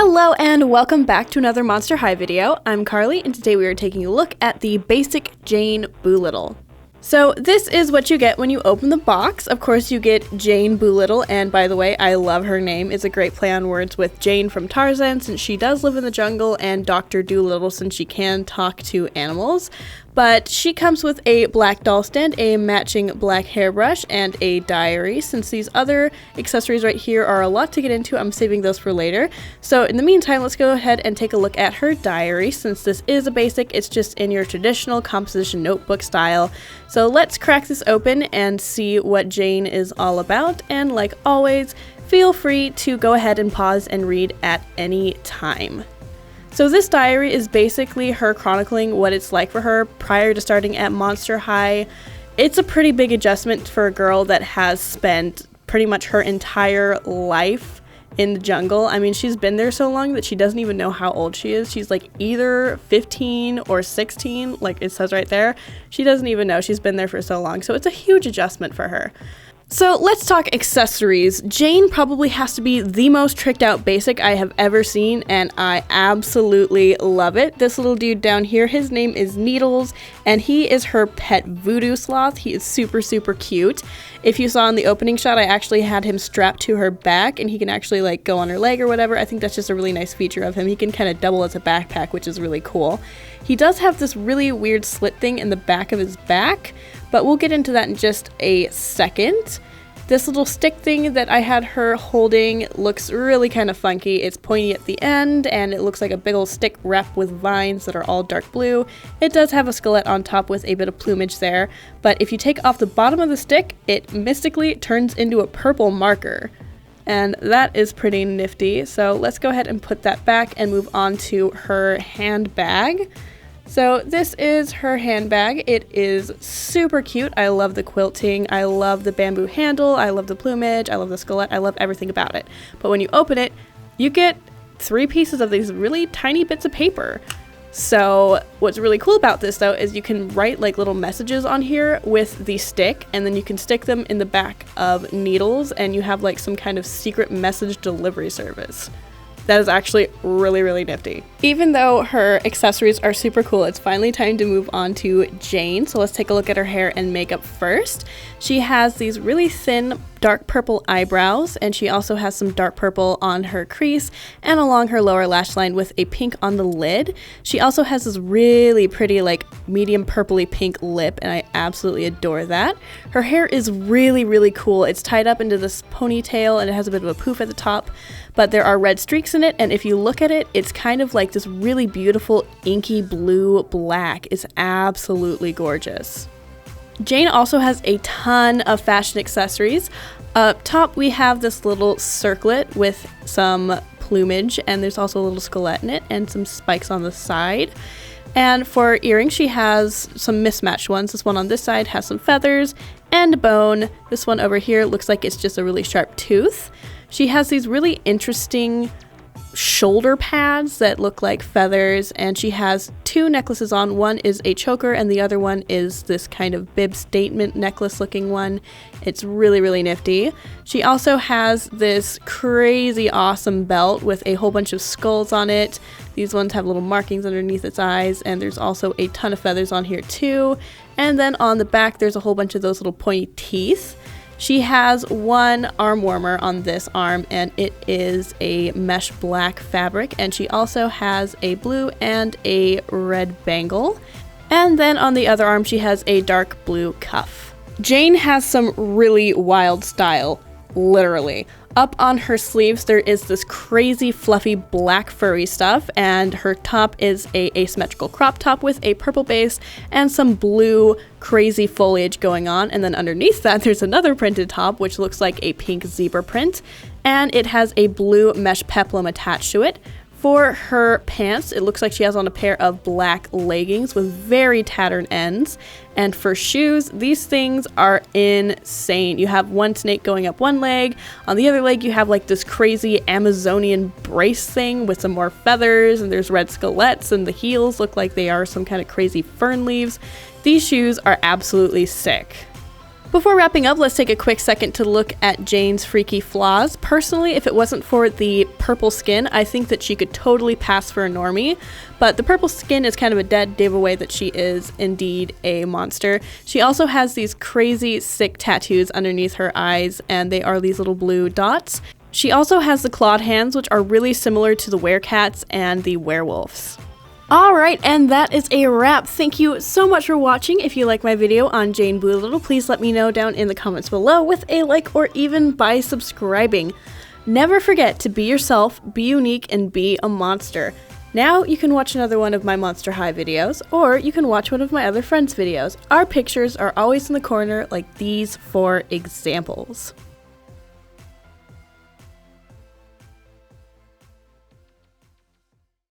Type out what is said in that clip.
Hello and welcome back to another Monster High video. I'm Carly and today we are taking a look at the basic Jane Boolittle. So this is what you get when you open the box. Of course you get Jane Boolittle, and by the way, I love her name. It's a great play on words with Jane from Tarzan since she does live in the jungle, and Doctor Doolittle since she can talk to animals. But she comes with a black doll stand, a matching black hairbrush, and a diary. Since these other accessories right here are a lot to get into, I'm saving those for later. So in the meantime, let's go ahead and take a look at her diary. Since this is a basic, it's just in your traditional composition notebook style. So let's crack this open and see what Jane is all about. And like always, feel free to go ahead and pause and read at any time. So this diary is basically her chronicling what it's like for her prior to starting at Monster High. It's a pretty big adjustment for a girl that has spent pretty much her entire life in the jungle. I mean, she's been there so long that she doesn't even know how old she is. She's like either 15 or 16, like it says right there. She doesn't even know. She's been there for so long. So it's a huge adjustment for her. So let's talk accessories. Jane probably has to be the most tricked out basic I have ever seen, and I absolutely love it. This little dude down here, his name is Needles, and he is her pet voodoo sloth. He is super, super cute. If you saw in the opening shot, I actually had him strapped to her back, and he can actually like go on her leg or whatever. I think that's just a really nice feature of him. He can kind of double as a backpack, which is really cool. He does have this really weird slit thing in the back of his back, but we'll get into that in just a second. This little stick thing that I had her holding looks really kind of funky. It's pointy at the end, and it looks like a big old stick wrapped with vines that are all dark blue. It does have a skeleton on top with a bit of plumage there, but if you take off the bottom of the stick, it mystically turns into a purple marker. And that is pretty nifty. So let's go ahead and put that back and move on to her handbag. So this is her handbag. It is super cute. I love the quilting. I love the bamboo handle. I love the plumage. I love the skeleton. I love everything about it. But when you open it, you get 3 pieces of these really tiny bits of paper. So what's really cool about this though is you can write like little messages on here with the stick, and then you can stick them in the back of Needles, and you have like some kind of secret message delivery service. That is actually really, really nifty. Even though her accessories are super cool, it's finally time to move on to Jane. So let's take a look at her hair and makeup first. She has these really thin dark purple eyebrows, and she also has some dark purple on her crease and along her lower lash line with a pink on the lid. She also has this really pretty like medium purpley pink lip, and I absolutely adore that. Her hair is really, really cool. It's tied up into this ponytail and it has a bit of a poof at the top, but there are red streaks in it, and if you look at it, it's kind of like this really beautiful inky blue black. It's absolutely gorgeous. Jane also has a ton of fashion accessories. Up top we have this little circlet with some plumage, and there's also a little skeleton in it and some spikes on the side. And for earrings, she has some mismatched ones. This one on this side has some feathers and a bone. This one over here looks like it's just a really sharp tooth. She has these really interesting shoulder pads that look like feathers, and she has 2 necklaces on. One is a choker and the other one is this kind of bib statement necklace looking one. It's really, really nifty. She also has this crazy awesome belt with a whole bunch of skulls on it. These ones have little markings underneath its eyes, and there's also a ton of feathers on here too. And then on the back there's a whole bunch of those little pointy teeth. She has one arm warmer on this arm, and it is a mesh black fabric, and she also has a blue and a red bangle. And then on the other arm she has a dark blue cuff. Jane has some really wild style, literally. Up on her sleeves there is this crazy fluffy black furry stuff, and her top is a asymmetrical crop top with a purple base and some blue crazy foliage going on, and then underneath that there's another printed top which looks like a pink zebra print, and it has a blue mesh peplum attached to it. For her pants, it looks like she has on a pair of black leggings with very tattered ends. And for shoes, these things are insane. You have one snake going up one leg. On the other leg, you have like this crazy Amazonian brace thing with some more feathers, and there's red skeletons, and the heels look like they are some kind of crazy fern leaves. These shoes are absolutely sick. Before wrapping up, let's take a quick second to look at Jane's freaky flaws. Personally, if it wasn't for the purple skin, I think that she could totally pass for a normie, but the purple skin is kind of a dead giveaway that she is indeed a monster. She also has these crazy sick tattoos underneath her eyes, and they are these little blue dots. She also has the clawed hands, which are really similar to the werecats and the werewolves. Alright, and that is a wrap. Thank you so much for watching. If you like my video on Jane Boolittle, please let me know down in the comments below with a like or even by subscribing. Never forget to be yourself, be unique, and be a monster. Now you can watch another one of my Monster High videos, or you can watch one of my other friends' videos. Our pictures are always in the corner like these 4 examples.